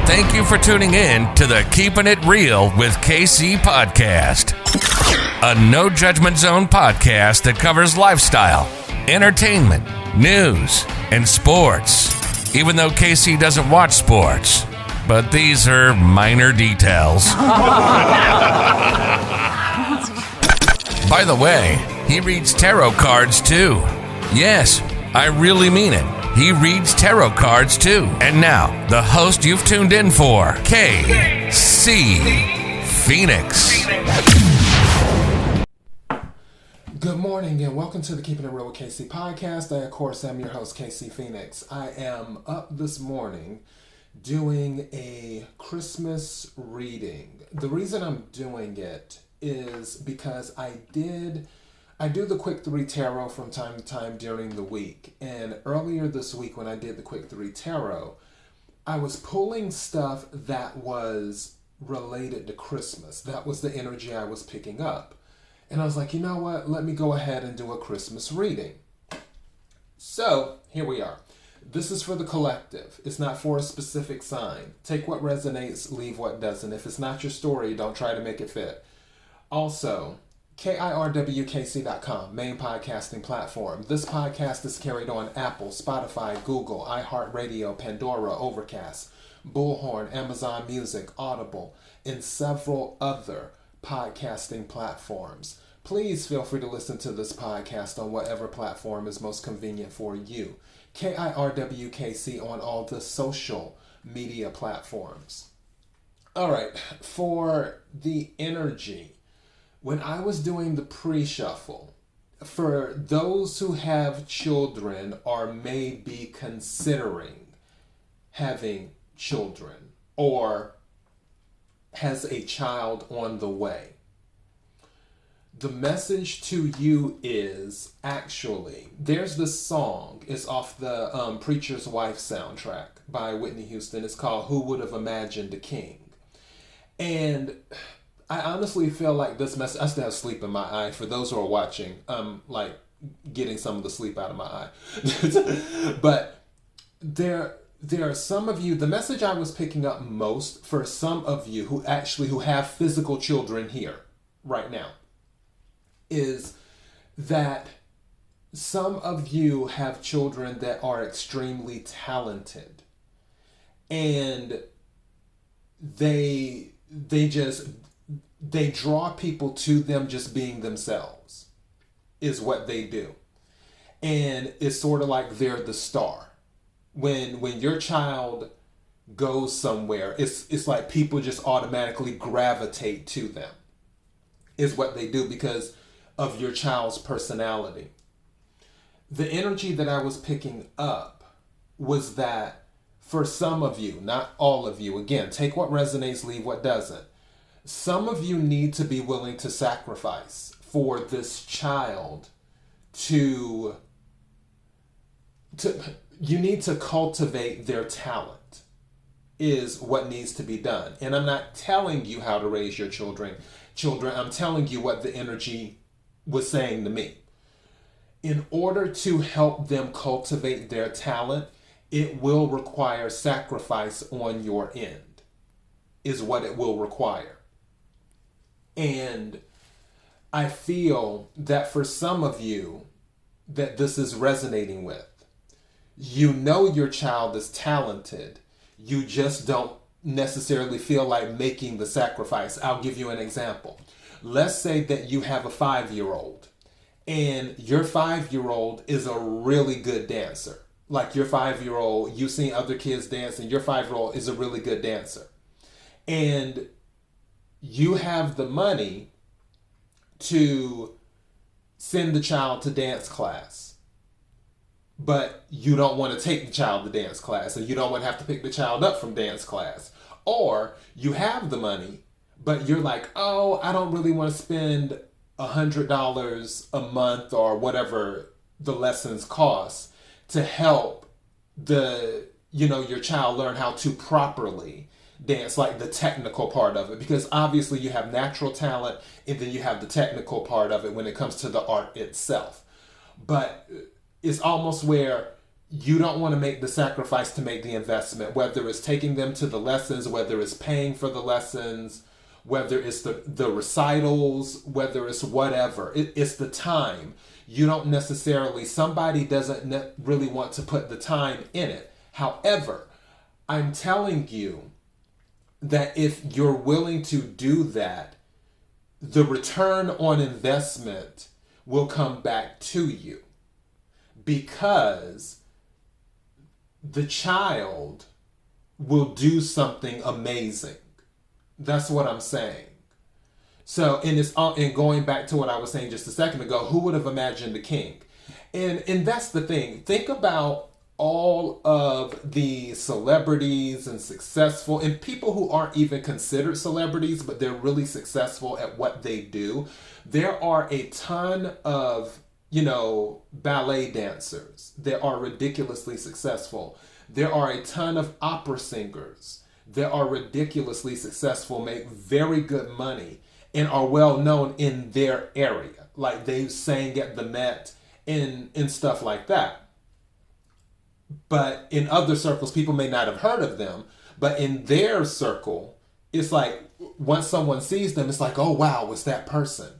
Thank you for tuning in to the Keeping It Real with KC podcast, a no judgment zone podcast that covers lifestyle, entertainment, news, and sports. Even though KC doesn't watch sports, but these are minor details. By the way, he reads tarot cards too. Yes, I really mean it. He reads tarot cards too. And now, the host you've tuned in for, KC Phoenix. Good morning and welcome to the Keeping It Real with KC podcast. I, of course, am your host, KC Phoenix. I am up this morning doing a Christmas reading. The reason I'm doing it is because I do the Quick 3 Tarot from time to time during the week. And earlier this week when I did the Quick 3 Tarot, I was pulling stuff that was related to Christmas. That was the energy I was picking up. And I was like, you know what? Let me go ahead and do a Christmas reading. So here we are. This is for the collective. It's not for a specific sign. Take what resonates, leave what doesn't. If it's not your story, don't try to make it fit. Also, kirwkc.com, main podcasting platform. This podcast is carried on Apple, Spotify, Google, iHeartRadio, Pandora, Overcast, Bullhorn, Amazon Music, Audible, and several other podcasting platforms. Please feel free to listen to this podcast on whatever platform is most convenient for you. KIRWKC on all the social media platforms. All right, for the energy, when I was doing the pre-shuffle, for those who have children or may be considering having children or has a child on the way, the message to you is actually, there's this song, it's off the Preacher's Wife soundtrack by Whitney Houston. It's called Who Would Have Imagined a King? And I honestly feel like this message, I still have sleep in my eye. For those who are watching, like getting some of the sleep out of my eye. But there are some of you, the message I was picking up most for some of you who have physical children here right now is that some of you have children that are extremely talented and they draw people to them just being themselves is what they do. And it's sort of like they're the star. When your child goes somewhere, it's like people just automatically gravitate to them is what they do because of your child's personality. The energy that I was picking up was that for some of you, not all of you, again, take what resonates, leave what doesn't. Some of you need to be willing to sacrifice for this child you need to cultivate their talent is what needs to be done. And I'm not telling you how to raise your children. I'm telling you what the energy was saying to me. In order to help them cultivate their talent, it will require sacrifice on your end, is what it will require. And I feel that for some of you that this is resonating with. You know your child is talented. You just don't necessarily feel like making the sacrifice. I'll give you an example. Let's say that you have a 5-year-old and your 5-year-old is a really good dancer. Like your 5-year-old, you've seen other kids dance and your 5-year-old is a really good dancer. And you have the money to send the child to dance class, but you don't want to take the child to dance class and you don't want to have to pick the child up from dance class. Or you have the money, but you're like, oh, I don't really want to spend $100 a month or whatever the lessons cost to help your child learn how to properly dance, like the technical part of it, because obviously you have natural talent and then you have the technical part of it when it comes to the art itself. But it's almost where you don't want to make the sacrifice to make the investment, whether it's taking them to the lessons, whether it's paying for the lessons, whether it's the recitals, whether it's whatever. It's the time. You don't necessarily, somebody doesn't really want to put the time in it. However, I'm telling you that if you're willing to do that, the return on investment will come back to you, because the child will do something amazing. That's what I'm saying. So, and going back to what I was saying just a second ago, who would have imagined a king? And that's the thing. Think about all of the celebrities and successful, and people who aren't even considered celebrities, but they're really successful at what they do. There are a ton of, ballet dancers that are ridiculously successful. There are a ton of opera singers that are ridiculously successful, make very good money, and are well known in their area. Like they sang at the Met and stuff like that. But in other circles, people may not have heard of them. But in their circle, it's like once someone sees them, it's like, oh, wow, it's that person.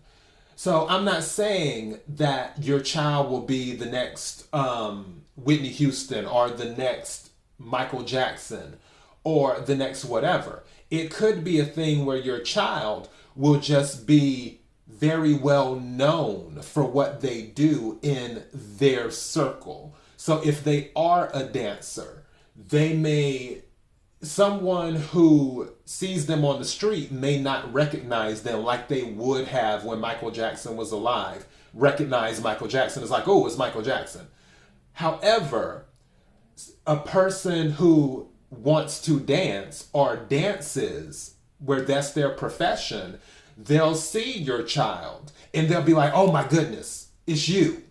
So I'm not saying that your child will be the next Whitney Houston or the next Michael Jackson or the next whatever. It could be a thing where your child will just be very well known for what they do in their circle. So if they are a dancer, someone who sees them on the street may not recognize them like they would have when Michael Jackson was alive. Recognize Michael Jackson as like, oh, it's Michael Jackson. However, a person who wants to dance or dances where that's their profession, they'll see your child and they'll be like, oh my goodness, it's you.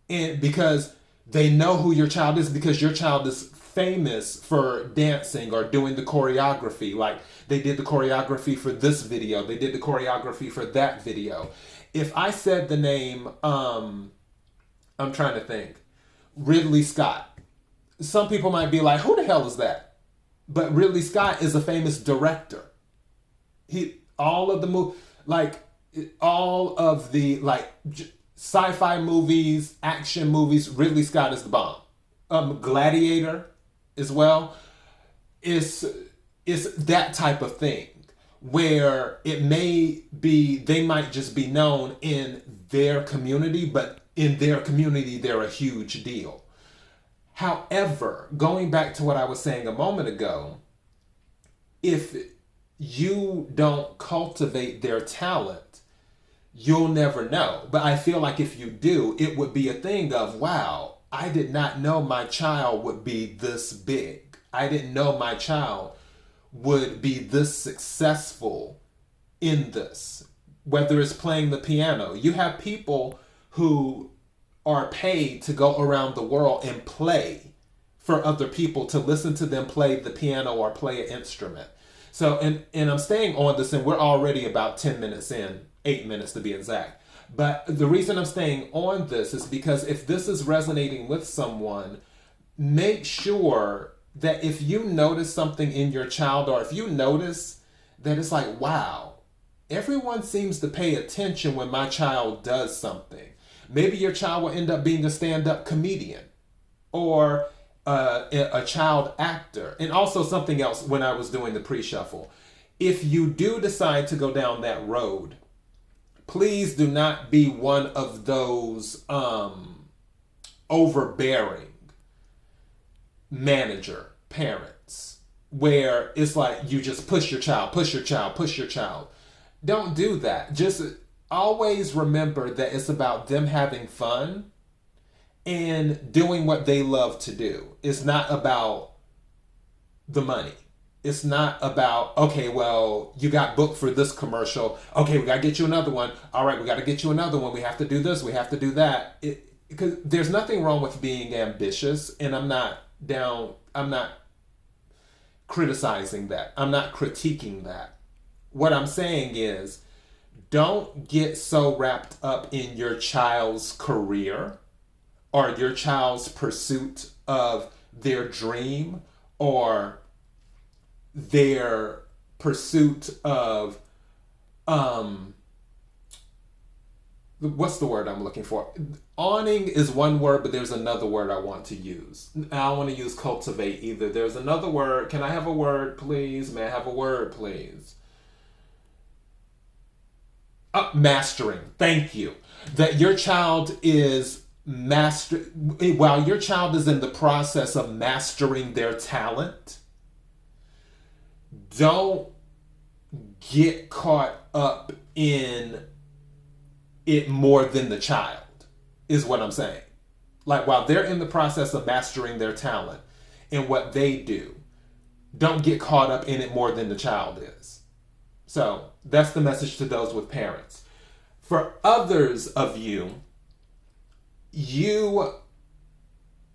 And because they know who your child is, because your child is famous for dancing or doing the choreography. Like they did the choreography for this video, they did the choreography for that video. If I said the name, I'm trying to think, Ridley Scott, some people might be like, who the hell is that? But Ridley Scott is a famous director. All of the sci-fi movies, action movies, Ridley Scott is the bomb. Gladiator as well. It's that type of thing where it may be, they might just be known in their community, but in their community, they're a huge deal. However, going back to what I was saying a moment ago, if you don't cultivate their talent, you'll never know. But I feel like if you do, it would be a thing of, wow, I did not know my child would be this big. I didn't know my child would be this successful in this. Whether it's playing the piano. You have people who are paid to go around the world and play for other people, to listen to them play the piano or play an instrument. So, and I'm staying on this, and we're already about 10 minutes in, 8 minutes to be exact. But the reason I'm staying on this is because if this is resonating with someone, make sure that if you notice something in your child, or if you notice that it's like, wow, everyone seems to pay attention when my child does something. Maybe your child will end up being a stand-up comedian or a child actor. And also something else when I was doing the pre-shuffle. If you do decide to go down that road, please do not be one of those overbearing manager parents where it's like you just push your child. Don't do that. Just always remember that it's about them having fun and doing what they love to do. It's not about the money. It's not about, okay, well, you got booked for this commercial. Okay, we got to get you another one. All right, we got to get you another one. We have to do this. We have to do that. Because there's nothing wrong with being ambitious, and I'm not criticizing that. I'm not critiquing that. What I'm saying is, don't get so wrapped up in your child's career or your child's pursuit of their dream, or their pursuit of what's the word I'm looking for? Awning is one word, but there's another word I want to use. I don't want to use cultivate either. There's another word. Can I have a word, please? May I have a word, please? Mastering. Thank you. That your child is while your child is in the process of mastering their talent, don't get caught up in it more than the child, is what I'm saying. Like, while they're in the process of mastering their talent and what they do, don't get caught up in it more than the child is. So that's the message to those with parents. For others of you, you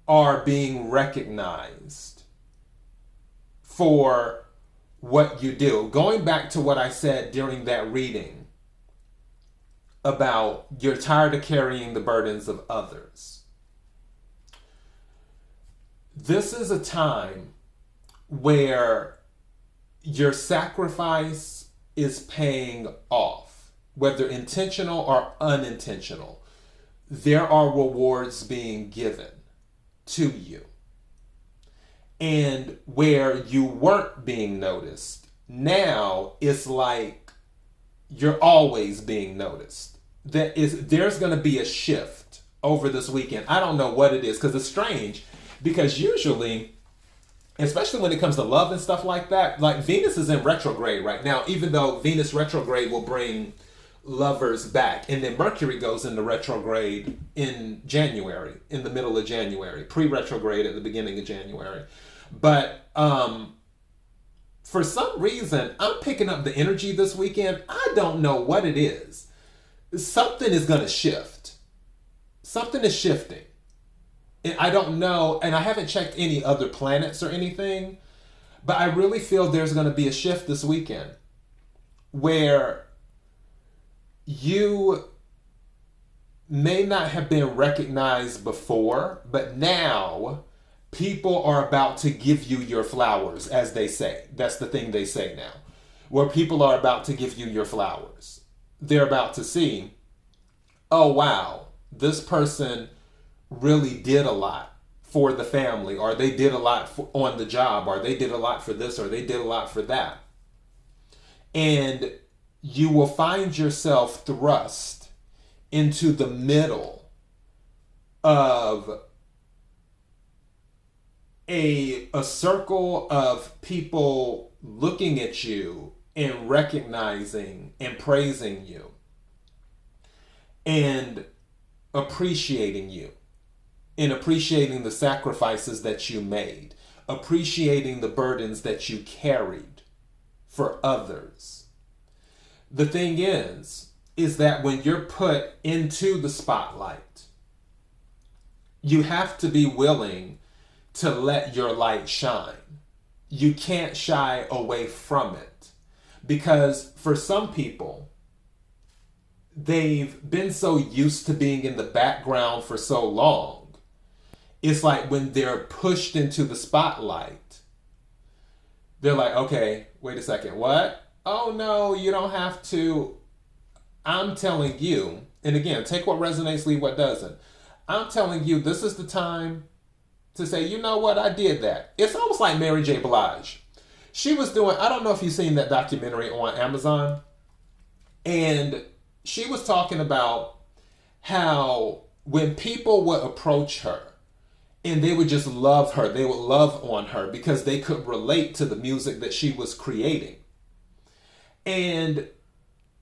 are being recognized for what you do. Going back to what I said during that reading about you're tired of carrying the burdens of others. This is a time where your sacrifice is paying off, whether intentional or unintentional. There are rewards being given to you. And where you weren't being noticed, now it's like you're always being noticed. There's going to be a shift over this weekend. I don't know what it is, because it's strange, because usually, especially when it comes to love and stuff like that, like Venus is in retrograde right now, even though Venus retrograde will bring lovers back. And then Mercury goes into retrograde in January, in the middle of January, pre-retrograde at the beginning of January. But for some reason, I'm picking up the energy this weekend. I don't know what it is. Something is going to shift. Something is shifting. And I don't know, and I haven't checked any other planets or anything, but I really feel there's going to be a shift this weekend where you may not have been recognized before, but now people are about to give you your flowers, as they say. That's the thing they say now, where people are about to give you your flowers. They're about to see, oh wow, this person really did a lot for the family, or they did a lot on the job, or they did a lot for this, or they did a lot for that. And you will find yourself thrust into the middle of a circle of people looking at you and recognizing and praising you and appreciating you, and appreciating the sacrifices that you made, appreciating the burdens that you carried for others. The thing is that when you're put into the spotlight, you have to be willing to let your light shine. You can't shy away from it, because for some people, they've been so used to being in the background for so long. It's like when they're pushed into the spotlight, they're like, okay, wait a second, what? Oh no, you don't have to. I'm telling you, and again, take what resonates, leave what doesn't. I'm telling you, this is the time to say, you know what, I did that. It's almost like Mary J. Blige. She was doing, I don't know if you've seen that documentary on Amazon, and she was talking about how when people would approach her and they would just love her, they would love on her because they could relate to the music that she was creating. And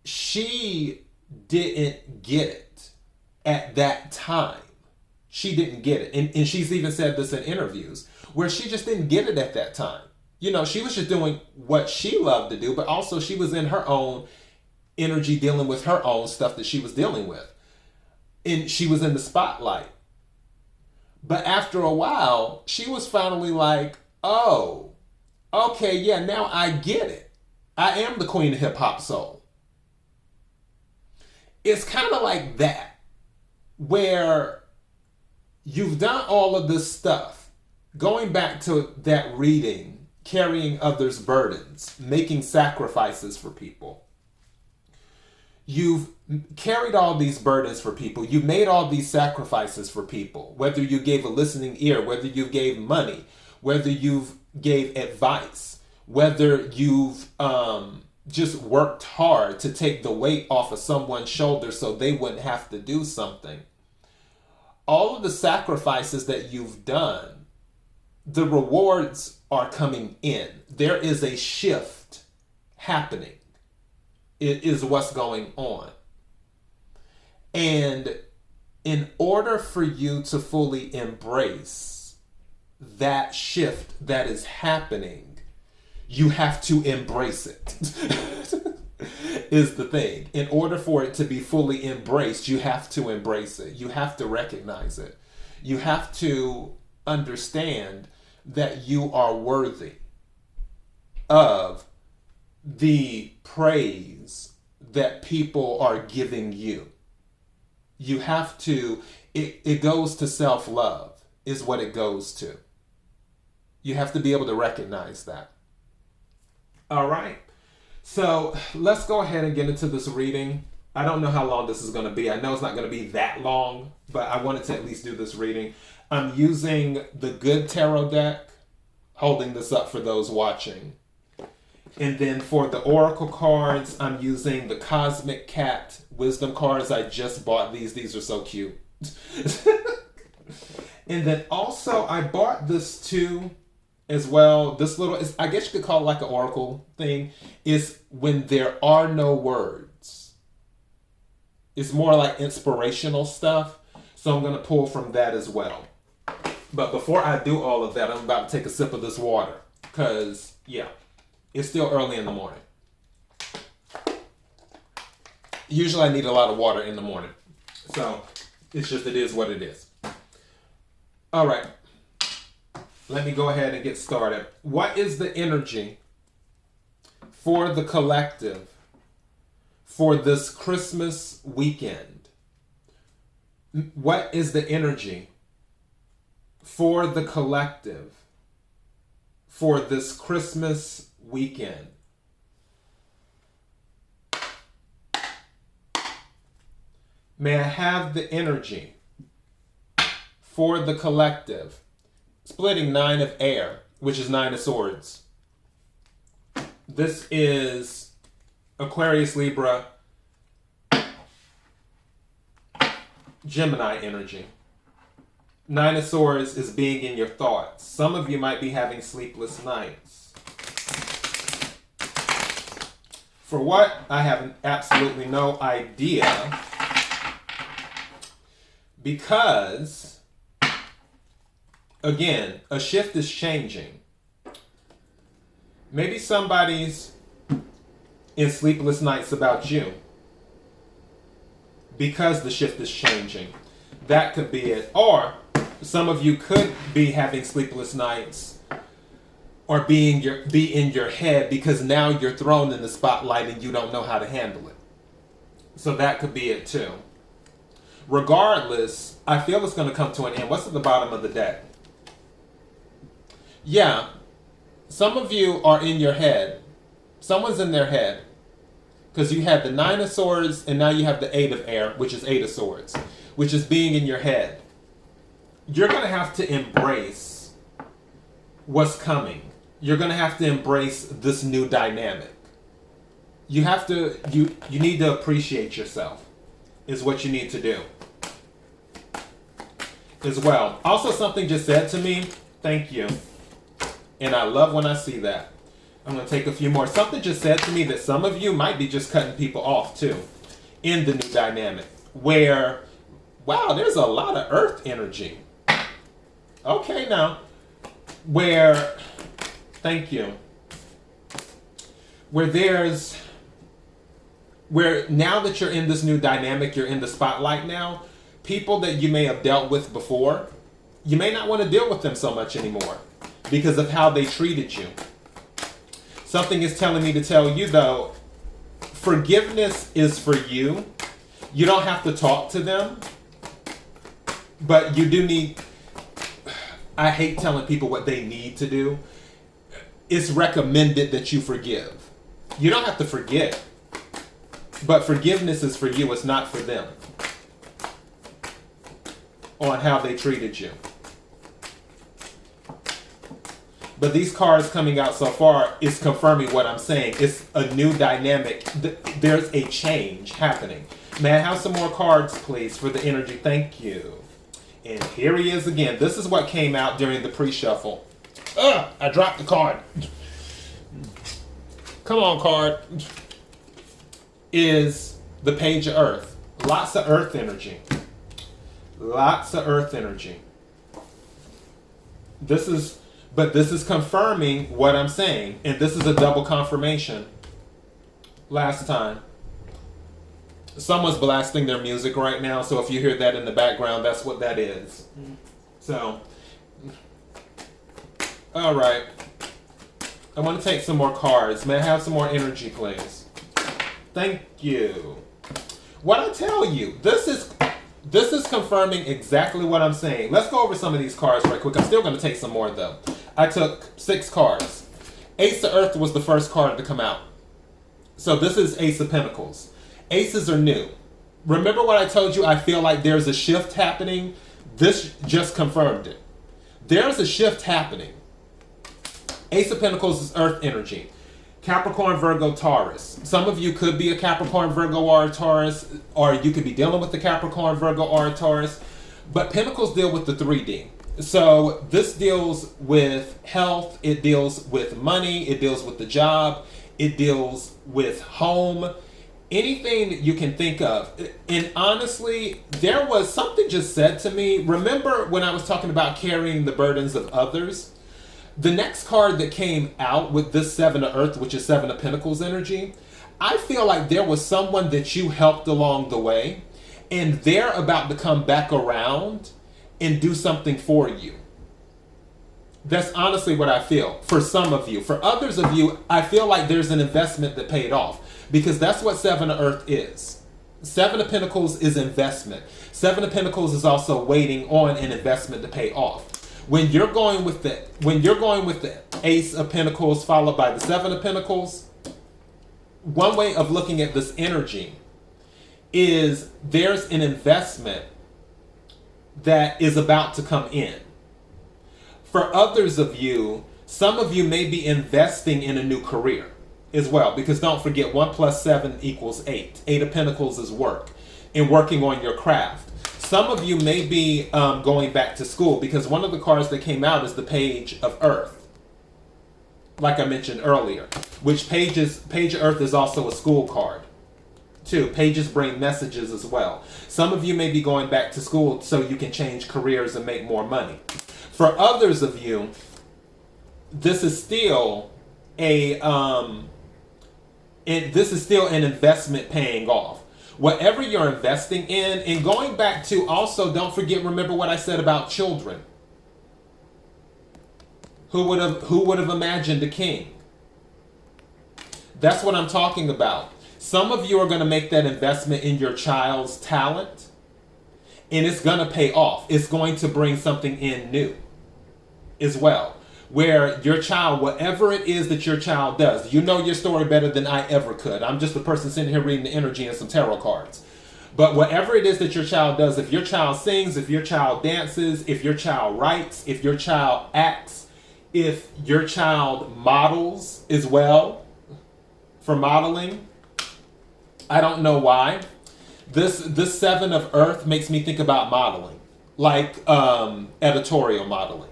she didn't get it at that time. She didn't get it. And she's even said this in interviews where she just didn't get it at that time. You know, she was just doing what she loved to do, but also she was in her own energy dealing with her own stuff that she was dealing with. And she was in the spotlight. But after a while, she was finally like, oh, okay, yeah, now I get it. I am the queen of hip hop soul. It's kind of like that, where You've done all of this stuff. Going back to that reading, carrying others' burdens, making sacrifices for people. You've carried all these burdens for people. You made all these sacrifices for people. Whether you gave a listening ear, whether you gave money, whether you gave advice, whether you've just worked hard to take the weight off of someone's shoulders so they wouldn't have to do something. All of the sacrifices that you've done, the rewards are coming in. There is a shift happening. It is what's going on. And in order for you to fully embrace that shift that is happening, you have to embrace it. Is the thing. In order for it to be fully embraced, you have to embrace it. You have to recognize it. You have to understand that you are worthy of the praise that people are giving you. You have to, it goes to self-love is what it goes to. You have to be able to recognize that. All right. So let's go ahead and get into this reading. I don't know how long this is going to be. I know it's not going to be that long, but I wanted to at least do this reading. I'm using the Good Tarot deck, holding this up for those watching. And then for the Oracle cards, I'm using the Cosmic Cat Wisdom cards. I just bought these. These are so cute. And then also I bought this too as well. This little, I guess you could call it like an Oracle thing, is when there are no words. It's more like inspirational stuff. So I'm going to pull from that as well. But before I do all of that, I'm about to take a sip of this water. Because, yeah. It's still early in the morning. Usually I need a lot of water in the morning. So it's just, it is what it is. All right. Let me go ahead and get started. What is the energy for the collective for this Christmas weekend? What is the energy for the collective for this Christmas weekend? May I have the energy for the collective? Splitting 9 of air, which is 9 of swords. This is Aquarius, Libra, Gemini energy. 9 of swords is being in your thoughts. Some of you might be having sleepless nights. For what? I have absolutely no idea. Because, again, a shift is changing. Maybe somebody's in sleepless nights about you because the shift is changing. That could be it. Or some of you could be having sleepless nights or be in your head because now you're thrown in the spotlight and you don't know how to handle it. So that could be it too. Regardless, I feel it's going to come to an end. What's at the bottom of the deck? Yeah, some of you are in your head. Someone's in their head. Because you had the 9 of swords and now you have the 8 of air, which is 8 of swords, which is being in your head. You're going to have to embrace what's coming. You're going to have to embrace this new dynamic. You have to, you need to appreciate yourself is what you need to do as well. Also, something just said to me, thank you. And I love when I see that. I'm going to take a few more. Something just said to me that some of you might be just cutting people off too in the new dynamic where, wow, there's a lot of earth energy. Okay, now, where, thank you, where now that you're in this new dynamic, you're in the spotlight now, people that you may have dealt with before, you may not want to deal with them so much anymore because of how they treated you. Something is telling me to tell you, though, forgiveness is for you. You don't have to talk to them. But you do need, I hate telling people what they need to do. It's recommended that you forgive. You don't have to forget. But forgiveness is for you, it's not for them. On how they treated you. But these cards coming out so far is confirming what I'm saying. It's a new dynamic. There's a change happening. May I have some more cards, please, for the energy? Thank you. And here he is again. This is what came out during the pre-shuffle. Ugh, I dropped the card. Come on, card. Is the Page of Earth. Lots of earth energy. Lots of earth energy. This is confirming what I'm saying. And this is a double confirmation. Last time. Someone's blasting their music right now, so if you hear that in the background, that's what that is. So, all right. I want to take some more cards. May I have some more energy, please? Thank you. What I tell you, this is confirming exactly what I'm saying. Let's go over some of these cards right quick. I'm still going to take some more, though. I took 6 cards. Ace of Earth was the first card to come out. So this is Ace of Pentacles. Aces are new. Remember what I told you? I feel like there's a shift happening. This just confirmed it. There's a shift happening. Ace of Pentacles is earth energy. Capricorn, Virgo, Taurus. Some of you could be a Capricorn, Virgo, or a Taurus, or you could be dealing with the Capricorn, Virgo, or a Taurus. But Pentacles deal with the 3D. So this deals with health. It deals with money. It deals with the job. It deals with home. Anything that you can think of. And honestly, there was something just said to me. Remember when I was talking about carrying the burdens of others? The next card that came out with this 7 of Earth, which is 7 of Pentacles energy, I feel like there was someone that you helped along the way, and they're about to come back around and do something for you. That's honestly what I feel for some of you. For others of you, I feel like there's an investment that paid off. Because that's what 7 of Earth is. 7 of Pentacles is investment. 7 of Pentacles is also waiting on an investment to pay off. When you're going with the Ace of Pentacles followed by the 7 of Pentacles, one way of looking at this energy is there's an investment that is about to come in. For others of you, some of you may be investing in a new career as well, because don't forget 1 + 7 = 8. 8 of Pentacles is work and working on your craft. Some of you may be going back to school, because one of the cards that came out is the Page of Earth, like I mentioned earlier, which Page of Earth is also a school card too. Pages bring messages as well. Some of you may be going back to school so you can change careers and make more money. For others of you, this is still an investment paying off. Whatever you're investing in, and going back to also, don't forget, remember what I said about children. Who would have imagined a king? That's what I'm talking about. Some of you are going to make that investment in your child's talent, and it's going to pay off. It's going to bring something in new as well. Where your child, whatever it is that your child does, you know your story better than I ever could. I'm just a person sitting here reading the energy and some tarot cards. But whatever it is that your child does, if your child sings, if your child dances, if your child writes, if your child acts, if your child models as well, for modeling, I don't know why. This 7 of Earth makes me think about modeling, like editorial modeling.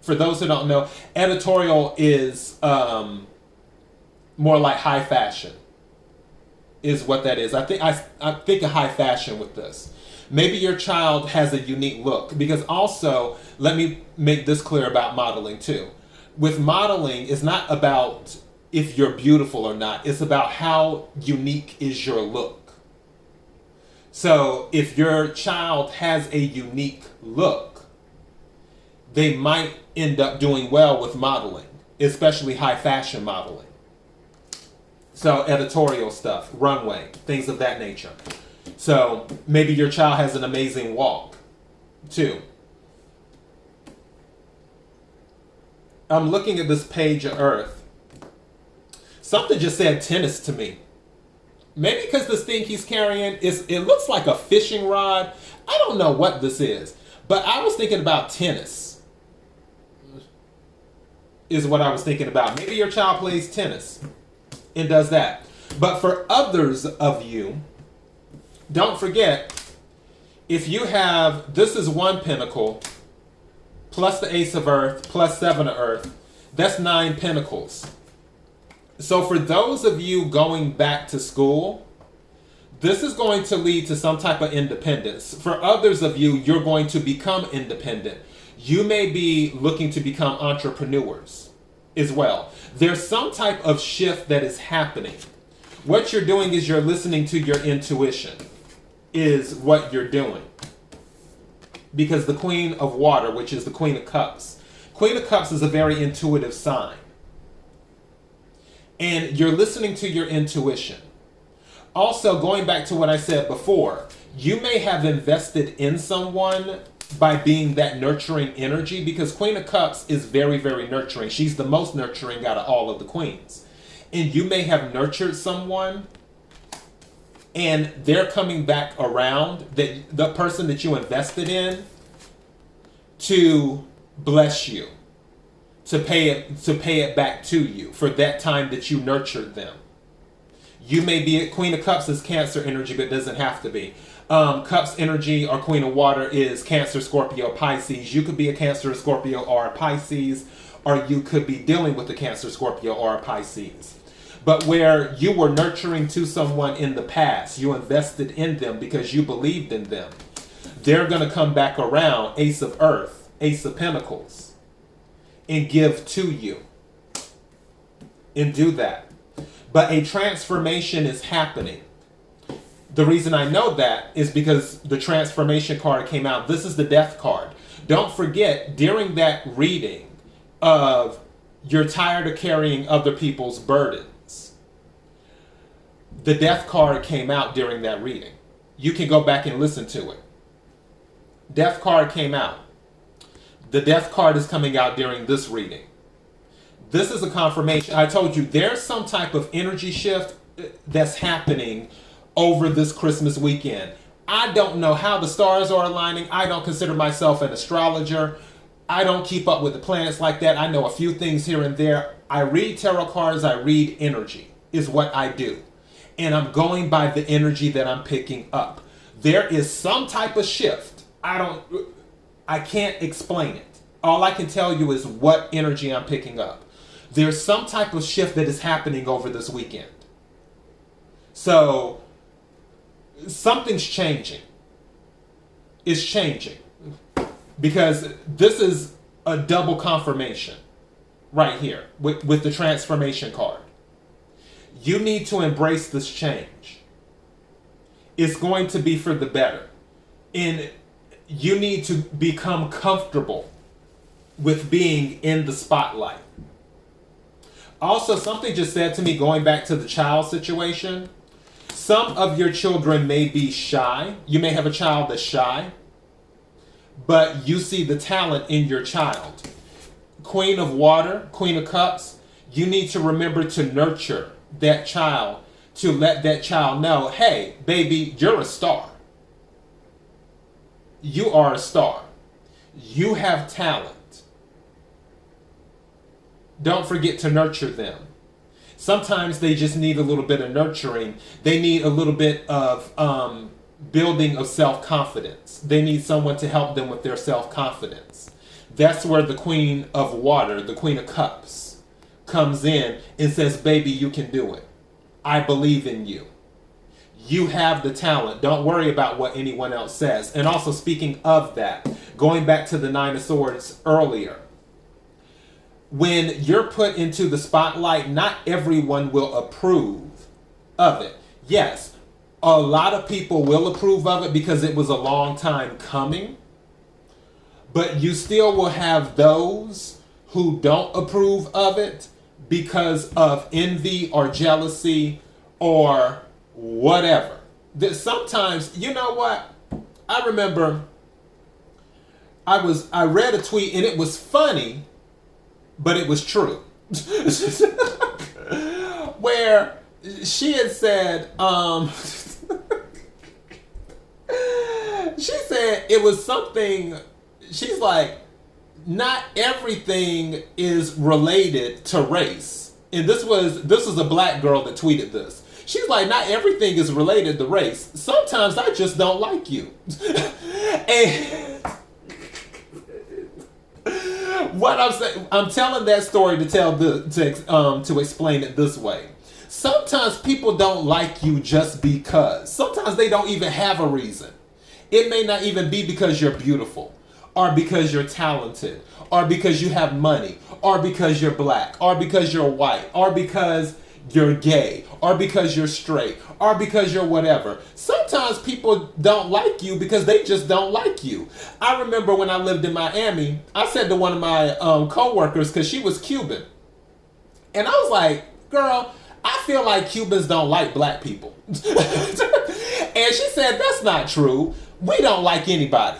For those who don't know, editorial is more like high fashion, is what that is. I think of high fashion with this. Maybe your child has a unique look, because also, let me make this clear about modeling too. With modeling, it's not about if you're beautiful or not. It's about how unique is your look. So if your child has a unique look, they might end up doing well with modeling, especially high fashion modeling. So editorial stuff, runway, things of that nature. So maybe your child has an amazing walk. 2. I'm looking at this page of Earth. Something just said tennis to me. Maybe because this thing he's carrying, it looks like a fishing rod. I don't know what this is. But I was thinking about tennis. Is what I was thinking about. Maybe your child plays tennis and does that. But for others of you, don't forget, if you have, this is 1 pentacle, plus the Ace of Earth, plus 7 of Earth, that's 9 pentacles. So for those of you going back to school, this is going to lead to some type of independence. For others of you, you're going to become independent. You may be looking to become entrepreneurs as well. There's some type of shift that is happening. What you're doing is you're listening to your intuition, is what you're doing. Because the Queen of Water, which is the Queen of Cups. Queen of Cups is a very intuitive sign. And you're listening to your intuition. Also, going back to what I said before, you may have invested in someone by being that nurturing energy, because Queen of Cups is very, very nurturing. She's the most nurturing out of all of the queens. And you may have nurtured someone and they're coming back around, that the person that you invested in, to bless you. To pay it back to you for that time that you nurtured them. You may be Queen of Cups is Cancer energy, but it doesn't have to be. Cups energy or Queen of Water is Cancer, Scorpio, Pisces. You could be a Cancer, Scorpio, or a Pisces, or you could be dealing with a Cancer, Scorpio, or a Pisces. But where you were nurturing to someone in the past, you invested in them because you believed in them. They're going to come back around, Ace of Earth, Ace of Pentacles, and give to you and do that. But a transformation is happening. The reason I know that is because the transformation card came out. This is the Death card. Don't forget, during that reading of you're tired of carrying other people's burdens, the Death card came out during that reading. You can go back and listen to it. Death card came out. The Death card is coming out during this reading. This is a confirmation. I told you there's some type of energy shift that's happening over this Christmas weekend. I don't know how the stars are aligning. I don't consider myself an astrologer. I don't keep up with the planets like that. I know a few things here and there. I read tarot cards. I read energy is what I do. And I'm going by the energy that I'm picking up. There is some type of shift. I can't explain it. All I can tell you is what energy I'm picking up. There's some type of shift that is happening over this weekend. So, something's changing. It's changing. Because this is a double confirmation right here with the transformation card. You need to embrace this change. It's going to be for the better. And you need to become comfortable with being in the spotlight. Also, something just said to me, going back to the child situation, some of your children may be shy. You may have a child that's shy, but you see the talent in your child. Queen of Water, Queen of Cups, you need to remember to nurture that child, to let that child know, hey, baby, you're a star. You are a star. You have talent. Don't forget to nurture them. Sometimes they just need a little bit of nurturing. They need a little bit of building of self-confidence. They need someone to help them with their self-confidence. That's where the Queen of Water, the Queen of Cups, comes in and says, baby, you can do it. I believe in you. You have the talent. Don't worry about what anyone else says. And also, speaking of that, going back to the Nine of Swords earlier, when you're put into the spotlight, not everyone will approve of it. Yes, a lot of people will approve of it because it was a long time coming. But you still will have those who don't approve of it because of envy or jealousy or whatever. That sometimes, you know what? I remember I read a tweet and it was funny, but it was true. Where she had said, she said it was something, she's like, not everything is related to race. And this was a black girl that tweeted this. She's like, not everything is related to race. Sometimes I just don't like you. And what I'm saying, I'm telling that story to explain it this way. Sometimes people don't like you just because. Sometimes they don't even have a reason. It may not even be because you're beautiful, or because you're talented, or because you have money, or because you're black, or because you're white, or because you're gay, or because you're straight, or because you're whatever. Sometimes people don't like you because they just don't like you. I remember when I lived in Miami, I said to one of my co-workers, because she was Cuban, and I was like, girl, I feel like Cubans don't like black people. And she said, that's not true. We don't like anybody.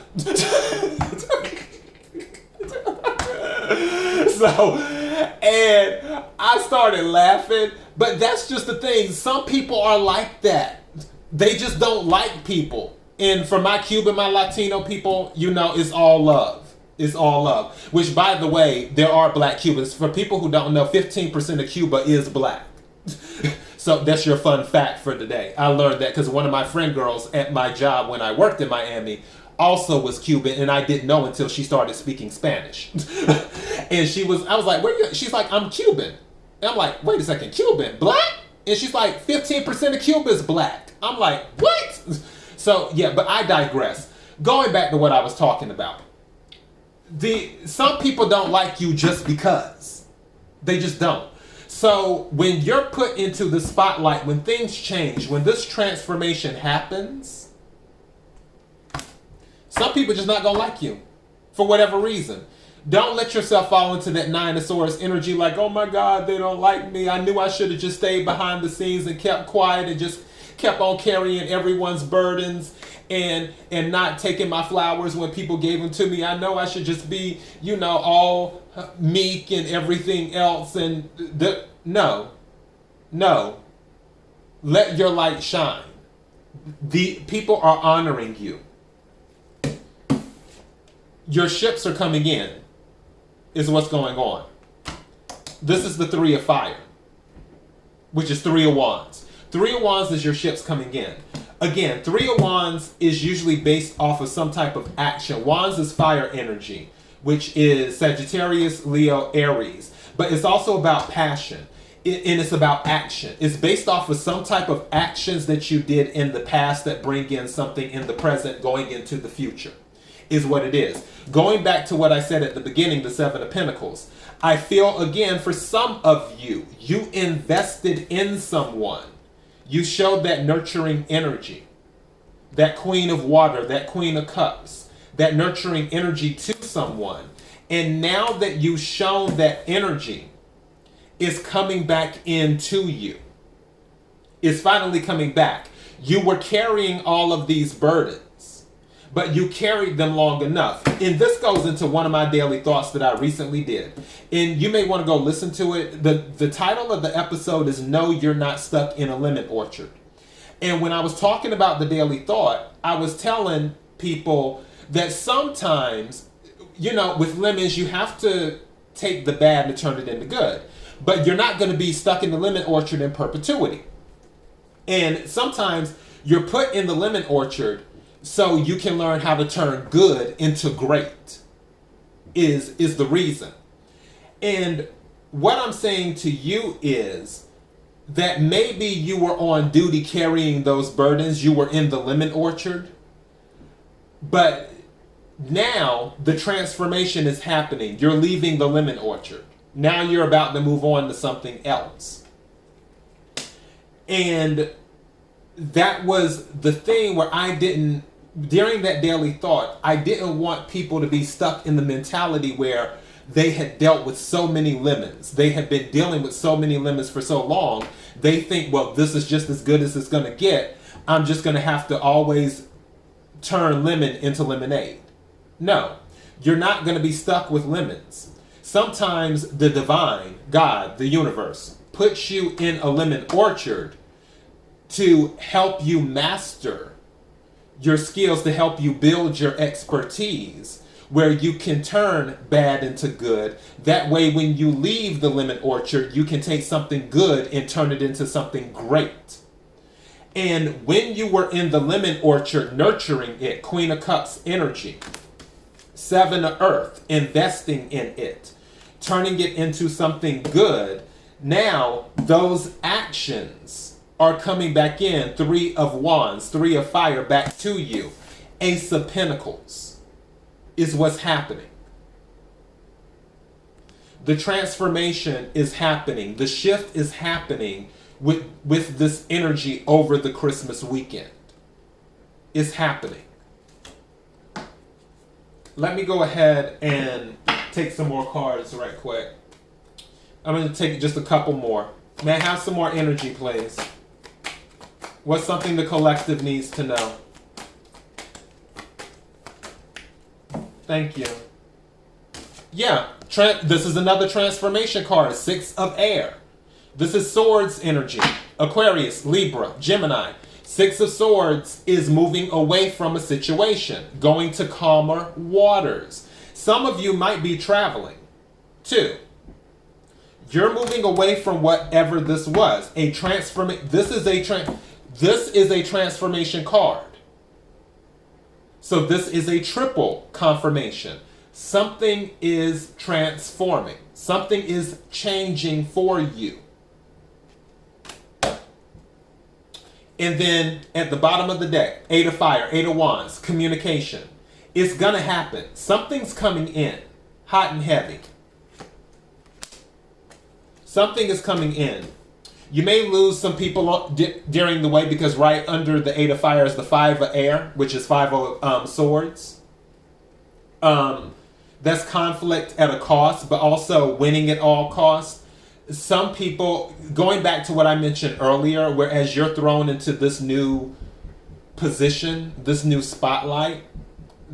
So, and I started laughing, but that's just the thing. Some people are like that. They just don't like people. And for my Cuban, my Latino people, you know, it's all love. It's all love. Which, by the way, there are black Cubans. For people who don't know, 15% of Cuba is black. So that's your fun fact for today. I learned that because one of my friend girls at my job when I worked in Miami also was Cuban, and I didn't know until she started speaking Spanish. And I was like, where you? She's like, I'm Cuban. And I'm like, wait a second, Cuban? Black? And she's like, 15% of Cuba is black. I'm like, what? So yeah, but I digress. Going back to what I was talking about. Some people don't like you just because. They just don't. So when you're put into the spotlight, when things change, when this transformation happens, some people just not gonna like you for whatever reason. Don't let yourself fall into that Ninosaurus energy like, oh my God, they don't like me. I knew I should have just stayed behind the scenes and kept quiet and just kept on carrying everyone's burdens and not taking my flowers when people gave them to me. I know I should just be, you know, all meek and everything else. And no. Let your light shine. The people are honoring you. Your ships are coming in, is what's going on. This is the 3 of fire, which is 3 of wands. 3 of wands is your ships coming in. Again, 3 of wands is usually based off of some type of action. Wands is fire energy, which is Sagittarius, Leo, Aries. But it's also about passion. And it's about action. It's based off of some type of actions that you did in the past that bring in something in the present going into the future, is what it is. Going back to what I said at the beginning, the 7 of Pentacles. I feel, again, for some of you, you invested in someone. You showed that nurturing energy. That Queen of Water, that Queen of Cups. That nurturing energy to someone. And now that you've shown that energy, is coming back into you. It's finally coming back. You were carrying all of these burdens, but you carried them long enough. And this goes into one of my daily thoughts that I recently did. And you may want to go listen to it. The title of the episode is No, You're Not Stuck in a Lemon Orchard. And when I was talking about the daily thought, I was telling people that sometimes, you know, with lemons, you have to take the bad and turn it into good. But you're not going to be stuck in the lemon orchard in perpetuity. And sometimes you're put in the lemon orchard so you can learn how to turn good into great, is the reason. And what I'm saying to you is that maybe you were on duty carrying those burdens. You were in the lemon orchard. But now the transformation is happening. You're leaving the lemon orchard. Now you're about to move on to something else. And that was the thing where during that daily thought, I didn't want people to be stuck in the mentality where they had dealt with so many lemons. They had been dealing with so many lemons for so long. They think, well, this is just as good as it's going to get. I'm just going to have to always turn lemon into lemonade. No. You're not going to be stuck with lemons. Sometimes the divine, God, the universe, puts you in a lemon orchard to help you master your skills, to help you build your expertise, where you can turn bad into good. That way, when you leave the lemon orchard, you can take something good and turn it into something great. And when you were in the lemon orchard, nurturing it, Queen of Cups energy, Seven of Earth, investing in it, turning it into something good, now those actions are coming back in. Three of Wands, Three of Fire back to you. Ace of Pentacles is what's happening. The transformation is happening. The shift is happening with this energy over the Christmas weekend. It's happening. Let me go ahead and take some more cards right quick. I'm going to take just a couple more. May I have some more energy, please? What's something the collective needs to know? Thank you. Yeah, this is another transformation card. Six of Air. This is Swords energy. Aquarius, Libra, Gemini. Six of Swords is moving away from a situation, going to calmer waters. Some of you might be traveling, too. You're moving away from whatever this was. This is a transformation card. So this is a triple confirmation. Something is transforming. Something is changing for you. And then at the bottom of the deck, Eight of Fire, Eight of Wands, communication. It's going to happen. Something's coming in, hot and heavy. Something is coming in. You may lose some people during the way, because right under the Eight of Fire is the Five of Air, which is Five of Swords. That's conflict at a cost, but also winning at all costs. Some people, going back to what I mentioned earlier, whereas you're thrown into this new position, this new spotlight,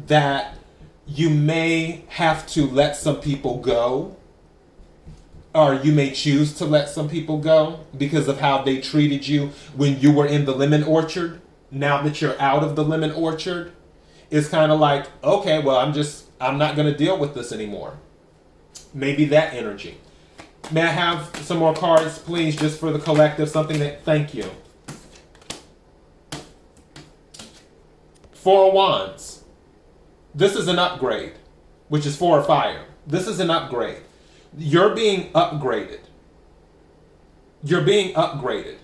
that you may have to let some people go, or you may choose to let some people go because of how they treated you when you were in the lemon orchard. Now that you're out of the lemon orchard, it's kind of like, okay, well, I'm not going to deal with this anymore. Maybe that energy. May I have some more cards, please, just for the collective? Thank you. Four of Wands. This is an upgrade, which is Four of Fire. This is an upgrade. You're being upgraded. You're being upgraded.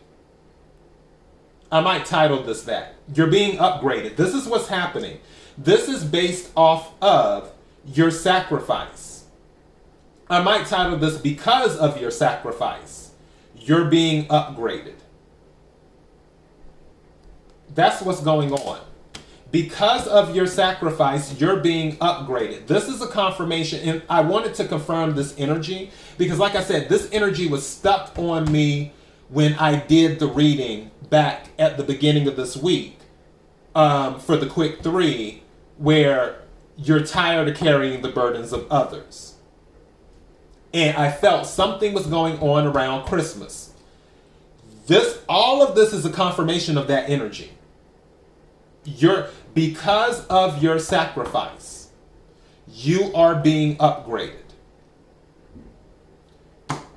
I might title this that. You're being upgraded. This is what's happening. This is based off of your sacrifice. I might title this because of your sacrifice. You're being upgraded. That's what's going on. Because of your sacrifice, you're being upgraded. This is a confirmation, and I wanted to confirm this energy because, like I said, this energy was stuck on me when I did the reading back at the beginning of this week for the quick three, where you're tired of carrying the burdens of others. And I felt something was going on around Christmas. All of this is a confirmation of that energy. Because of your sacrifice, you are being upgraded.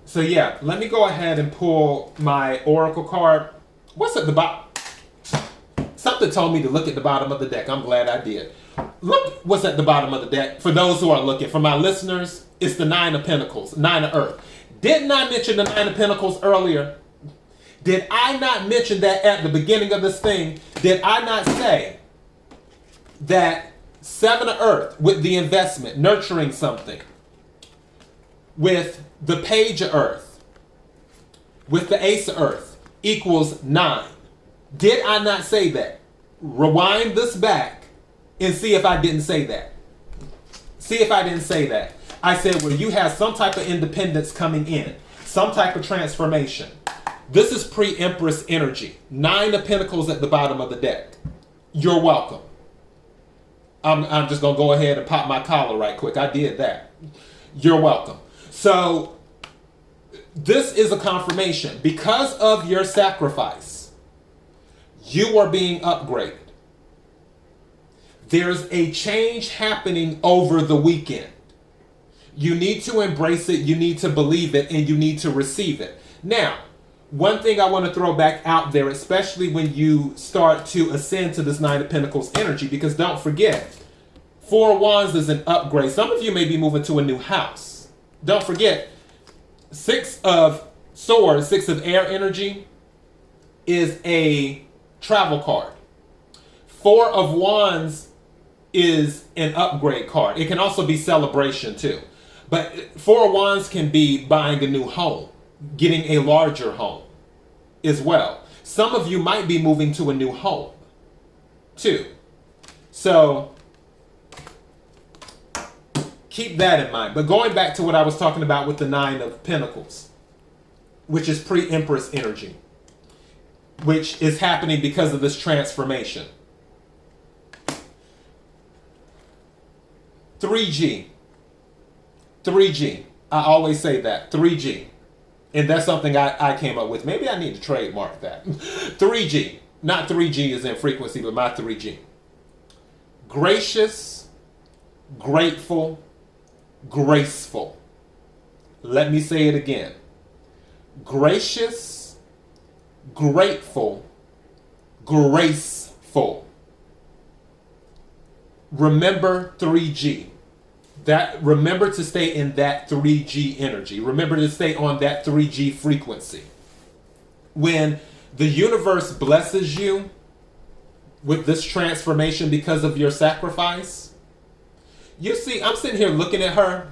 So yeah, let me go ahead and pull my oracle card. What's at the bottom? Something told me to look at the bottom of the deck. I'm glad I did. Look what's at the bottom of the deck. For those who are looking, for my listeners, it's the Nine of Pentacles, Nine of Earth. Didn't I mention the Nine of Pentacles earlier? Did I not mention that at the beginning of this thing? Did I not say that Seven of Earth with the investment, nurturing something, with the Page of Earth, with the Ace of Earth, equals 9? Did I not say that? Rewind this back and see if I didn't say that. See if I didn't say that. I said, well, you have some type of independence coming in, some type of transformation. This is pre-Empress energy. 9 of Pentacles at the bottom of the deck. You're welcome. I'm just going to go ahead and pop my collar right quick. I did that. You're welcome. So this is a confirmation. Because of your sacrifice, you are being upgraded. There's a change happening over the weekend. You need to embrace it, you need to believe it, and you need to receive it. Now, one thing I want to throw back out there, especially when you start to ascend to this Nine of Pentacles energy, because don't forget, Four of Wands is an upgrade. Some of you may be moving to a new house. Don't forget, Six of Swords, Six of Air energy is a travel card. Four of Wands is an upgrade card. It can also be celebration too. But Four of Wands can be buying a new home, getting a larger home as well. Some of you might be moving to a new home too. So keep that in mind. But going back to what I was talking about with the Nine of Pentacles, which is pre-Empress energy, which is happening because of this transformation. 3G. 3G. I always say that. 3G. And that's something I came up with. Maybe I need to trademark that. 3G. Not 3G as in frequency, but my 3G. Gracious, grateful, graceful. Let me say it again. Gracious, grateful, graceful. Remember 3G. Remember to stay in that 3G energy. Remember to stay on that 3G frequency. When the universe blesses you with this transformation because of your sacrifice, you see, I'm sitting here looking at her.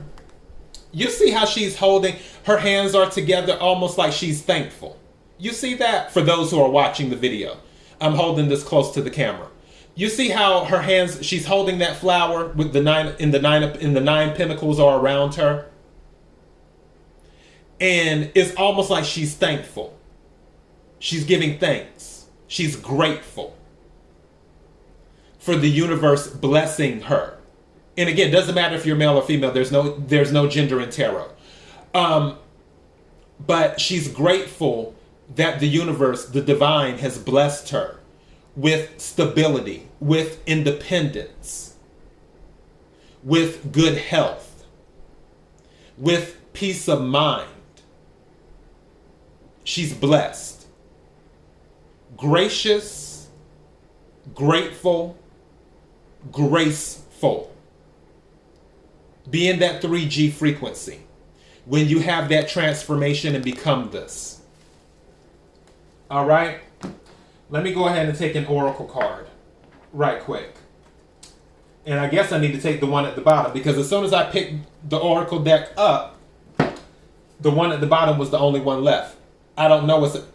You see how she's holding, her hands are together almost like she's thankful. You see that? For those who are watching the video, I'm holding this close to the camera. You see how her hands, she's holding that flower with the nine pentacles are around her. And it's almost like she's thankful. She's giving thanks. She's grateful for the universe blessing her. And again, it doesn't matter if you're male or female. There's no gender in tarot. But she's grateful that the universe, the divine, has blessed her with stability, with independence, with good health, with peace of mind. She's blessed. Gracious, grateful, graceful. Be in that 3G frequency when you have that transformation and become this. All right? Let me go ahead and take an oracle card right quick. And I guess I need to take the one at the bottom, because as soon as I picked the oracle deck up, the one at the bottom was the only one left. I don't know what's it.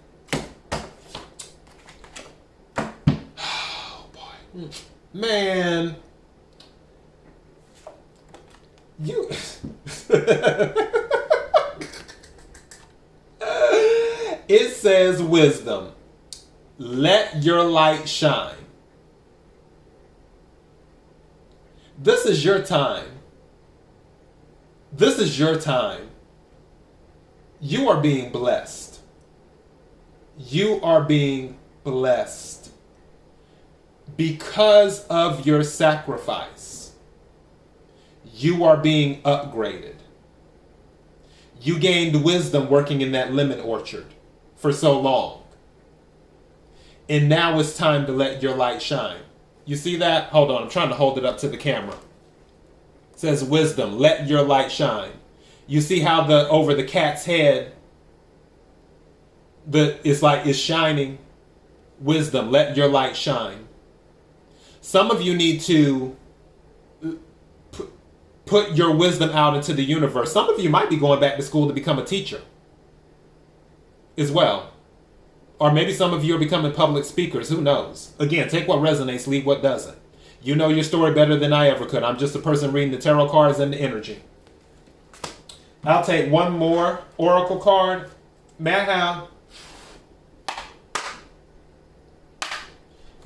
Oh boy. Man. You It says wisdom. Let your light shine. This is your time. This is your time. You are being blessed. You are being blessed because of your sacrifice. You are being upgraded. You gained wisdom working in that lemon orchard for so long. And now it's time to let your light shine. You see that? Hold on, I'm trying to hold it up to the camera. It says wisdom, let your light shine. You see how over the cat's head, it's shining. Wisdom, let your light shine. Some of you need to put your wisdom out into the universe. Some of you might be going back to school to become a teacher as well. Or maybe some of you are becoming public speakers. Who knows? Again, take what resonates, leave what doesn't. You know your story better than I ever could. I'm just a person reading the tarot cards and the energy. I'll take one more oracle card. May I have?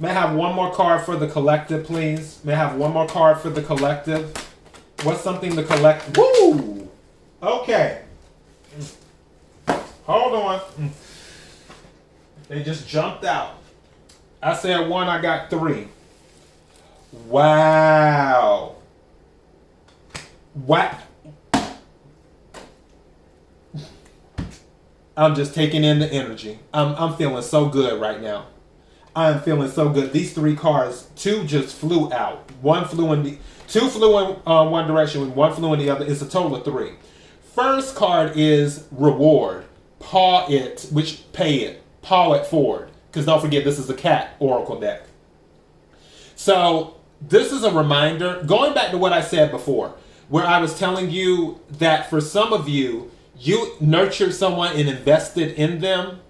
May I have one more card for the collective, please? May I have one more card for the collective? What's something the collective? Woo! Okay. Hold on. They just jumped out. I said 1, I got 3. Wow. What? I'm just taking in the energy. I'm feeling so good right now. I'm feeling so good. These 3 cards, 2 just flew out. 2 flew in one direction and 1 flew in the other. It's a total of 3. First card is reward. Paw it, which pay it. Paw it forward. Because don't forget, this is a cat oracle deck. So this is a reminder, going back to what I said before, where I was telling you that for some of you, you nurtured someone and invested in them,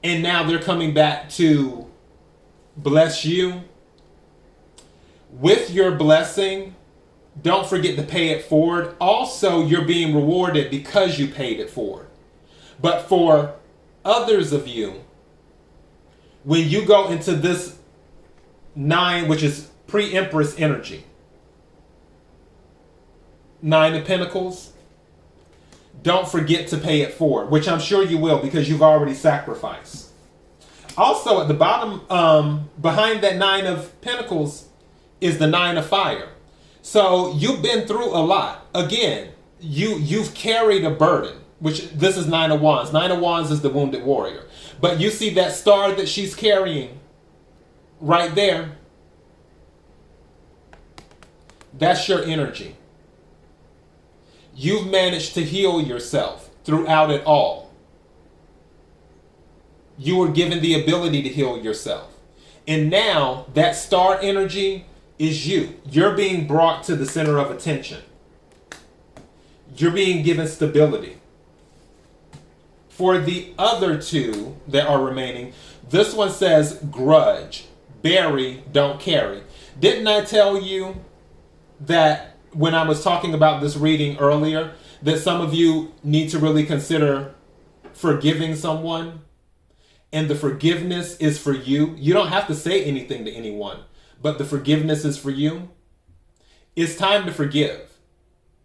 and now they're coming back to bless you. With your blessing, don't forget to pay it forward. Also, you're being rewarded because you paid it forward. But for others of you, when you go into this 9, which is pre-Empress energy, 9 of Pentacles, don't forget to pay it forward, which I'm sure you will because you've already sacrificed. Also, at the bottom, behind that 9 of Pentacles is the 9 of Fire. So you've been through a lot. Again, you've carried a burden, which this is 9 of Wands. 9 of Wands is the wounded warrior. But you see that star that she's carrying right there? That's your energy. You've managed to heal yourself throughout it all. You were given the ability to heal yourself. And now that star energy is you. You're being brought to the center of attention. You're being given stability. For the other 2 that are remaining, this one says grudge, bury, don't carry. Didn't I tell you that when I was talking about this reading earlier, that some of you need to really consider forgiving someone? And the forgiveness is for you. You don't have to say anything to anyone, but the forgiveness is for you. It's time to forgive.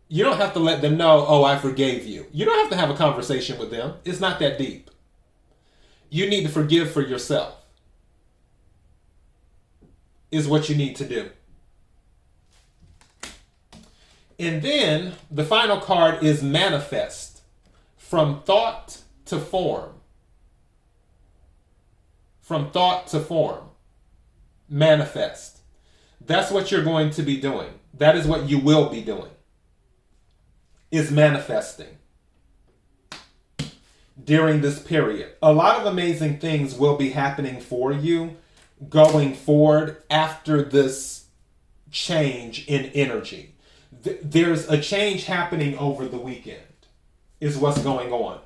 You don't have to let them know, oh, I forgave you. You don't have to have a conversation with them. It's not that deep. You need to forgive for yourself, is what you need to do. And then the final card is manifest. From thought to form. From thought to form. Manifest. That's what you're going to be doing. That is what you will be doing. Is manifesting during this period. A lot of amazing things will be happening for you going forward after this change in energy. There's a change happening over the weekend is what's going on.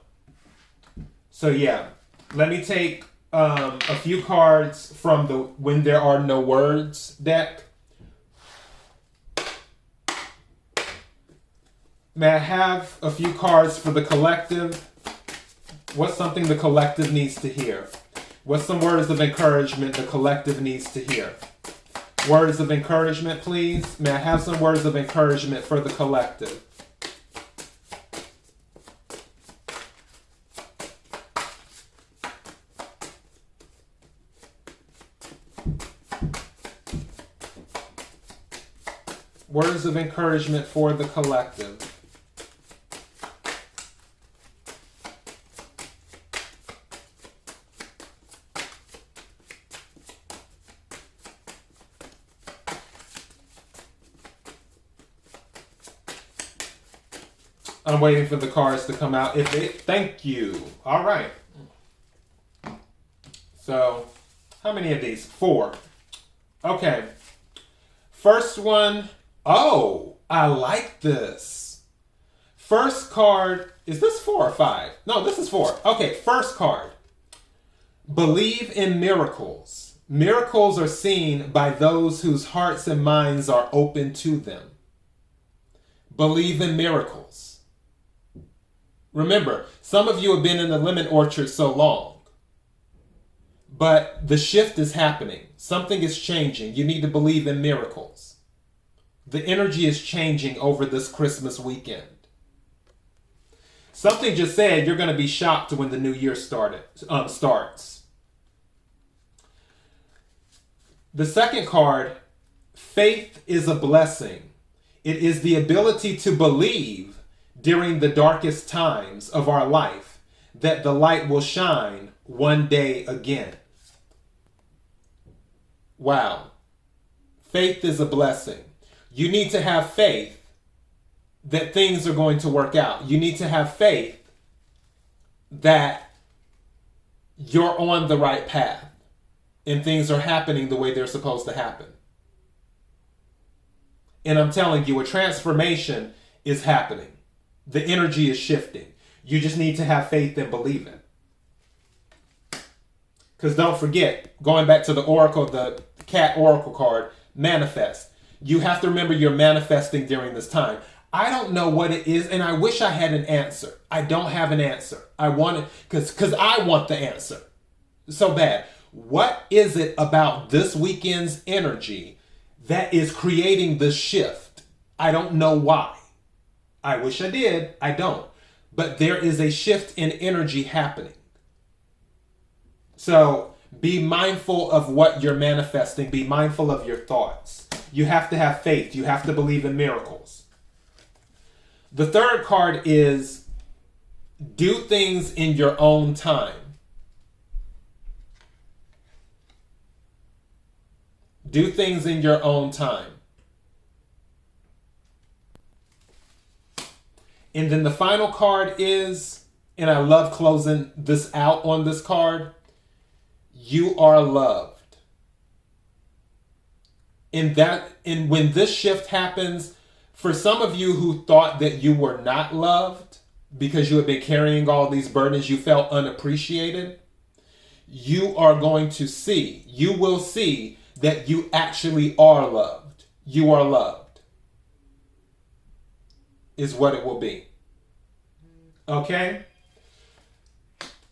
So yeah, let me take a few cards from the When There Are No Words deck. May I have a few cards for the collective? What's something the collective needs to hear? What's some words of encouragement the collective needs to hear? Words of encouragement, please. May I have some words of encouragement for the collective? Words of encouragement for the collective. I'm waiting for the cards to come out. Thank you. All right. So, how many of these? 4. Okay. First one. Oh, I like this. First card. Is this 4 or 5? No, this is 4. Okay, first card. Believe in miracles. Miracles are seen by those whose hearts and minds are open to them. Believe in miracles. Remember, some of you have been in the lemon orchard so long. But the shift is happening. Something is changing. You need to believe in miracles. The energy is changing over this Christmas weekend. Something just said you're going to be shocked when the new year starts. The second card, faith is a blessing. It is the ability to believe during the darkest times of our life that the light will shine one day again. Wow. Faith is a blessing. You need to have faith that things are going to work out. You need to have faith that you're on the right path and things are happening the way they're supposed to happen. And I'm telling you, a transformation is happening. The energy is shifting. You just need to have faith and believe it. Because don't forget, going back to the oracle, the cat oracle card, manifest. You have to remember you're manifesting during this time. I don't know what it is, and I wish I had an answer. I don't have an answer. I want it because I want the answer so bad. What is it about this weekend's energy that is creating the shift? I don't know why. I wish I did. I don't. But there is a shift in energy happening. So be mindful of what you're manifesting. Be mindful of your thoughts. You have to have faith. You have to believe in miracles. The third card is do things in your own time. Do things in your own time. And then the final card is, and I love closing this out on this card, you are loved. And when this shift happens, for some of you who thought that you were not loved because you had been carrying all these burdens, you felt unappreciated, you are going to see, you will see that you actually are loved. You are loved. Is what it will be. Okay?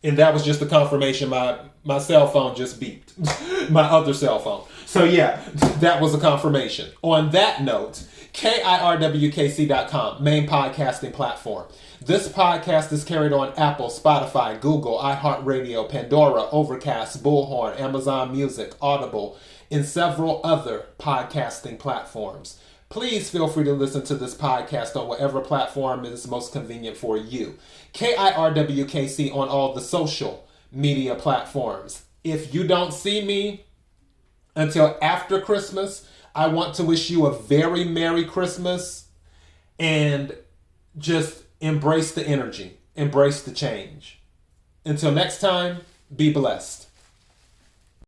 And that was just the confirmation. My cell phone just beeped. My other cell phone. So yeah, that was a confirmation. On that note, kirwkc.com, main podcasting platform. This podcast is carried on Apple, Spotify, Google, iHeartRadio, Pandora, Overcast, Bullhorn, Amazon Music, Audible, and several other podcasting platforms. Please feel free to listen to this podcast on whatever platform is most convenient for you. KIRWKC on all the social media platforms. If you don't see me until after Christmas, I want to wish you a very Merry Christmas and just embrace the energy, embrace the change. Until next time, be blessed.